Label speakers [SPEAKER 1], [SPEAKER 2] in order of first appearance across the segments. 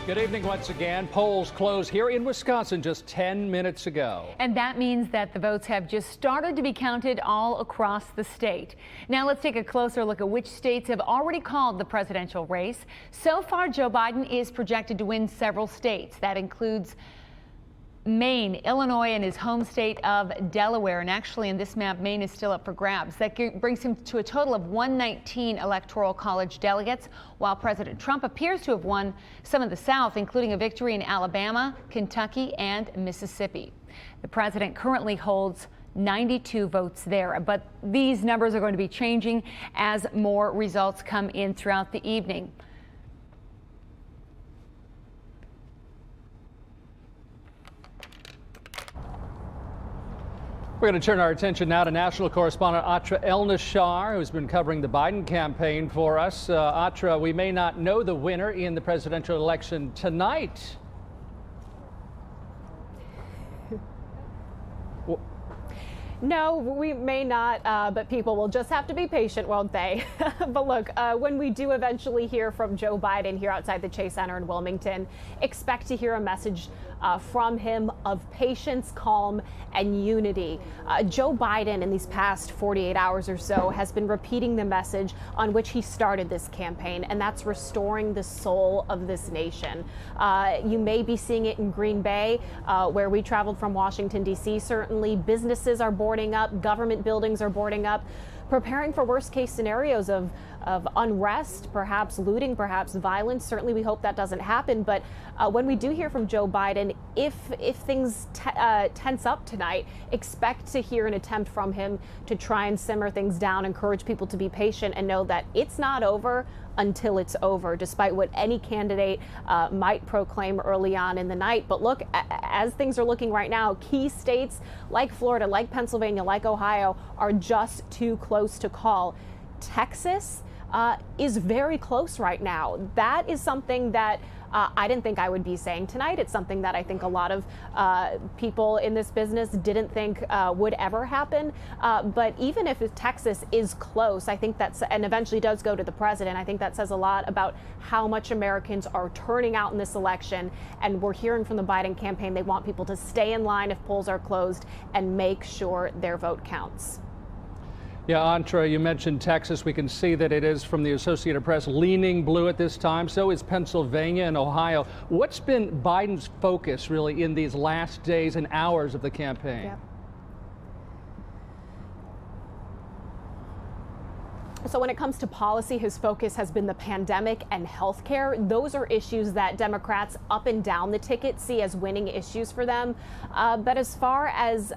[SPEAKER 1] Good evening once again. Polls closed here in Wisconsin just 10 minutes ago.
[SPEAKER 2] And that means that the votes have just started to be counted all across the state. Now let's take a closer look at which states have already called the presidential race. So far, Joe Biden is projected to win several states. That includes Maine, Illinois, and his home state of Delaware. And actually, in this map, Maine is still up for grabs. That brings him to a total of 119 electoral college delegates, while President Trump appears to have won some of the South, including a victory in Alabama, Kentucky, and Mississippi. The president currently holds 92 votes there, but these numbers are going to be changing as more results come in throughout the evening.
[SPEAKER 1] We're going to turn our attention now to national correspondent WLUK Elnashar, who's been covering the Biden campaign for us. WLUK, we may not know the winner in the presidential election tonight.
[SPEAKER 3] No, we may not, but people will just have to be patient, won't they? But look, when we do eventually hear from Joe Biden here outside the Chase Center in Wilmington, expect to hear a message from him of patience, calm, and unity. Joe Biden in these past 48 hours or so has been repeating the message on which he started this campaign, and that's restoring the soul of this nation. You may be seeing it in Green Bay, where we traveled from Washington, D.C. Certainly, businesses are boarding up, government buildings are boarding up, preparing for worst case scenarios of unrest, perhaps looting, perhaps violence. Certainly we hope that doesn't happen. But when we do hear from Joe Biden, if things tense up tonight, expect to hear an attempt from him to try and simmer things down, encourage people to be patient and know that it's not over until it's over, despite what any candidate might proclaim early on in the night. But look, as things are looking right now, key states like Florida, like Pennsylvania, like Ohio are just too close to call. Texas is very close right now. That is something that I didn't think I would be saying tonight. It's something that I think a lot of people in this business didn't think would ever happen. But even if Texas is close, I think that's, and eventually does go to the president, I think that says a lot about how much Americans are turning out in this election. And we're hearing from the Biden campaign, they want people to stay in line if polls are closed and make sure their vote counts.
[SPEAKER 1] Yeah, Antra, you mentioned Texas. We can see that it is, from the Associated Press, leaning blue at this time. So is Pennsylvania and Ohio. What's been Biden's focus really in these last days and hours of the campaign?
[SPEAKER 3] Yeah. So when it comes to policy, his focus has been the pandemic and health care. Those are issues that Democrats up and down the ticket see as winning issues for them. But as far as,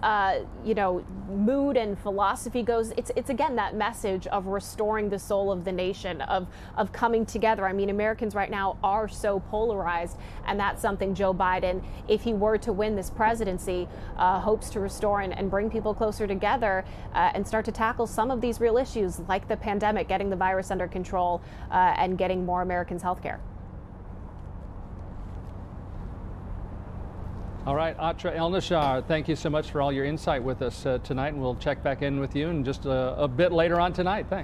[SPEAKER 3] mood and philosophy goes, it's again that message of restoring the soul of the nation, of coming together. I mean, Americans right now are so polarized, and that's something Joe Biden, if he were to win this presidency, hopes to restore and bring people closer together and start to tackle some of these real issues like the pandemic, getting the virus under control, and getting more Americans health care.
[SPEAKER 1] All right, WLUK Elnashar, thank you so much for all your insight with us tonight, and we'll check back in with you in just a bit later on tonight. Thanks.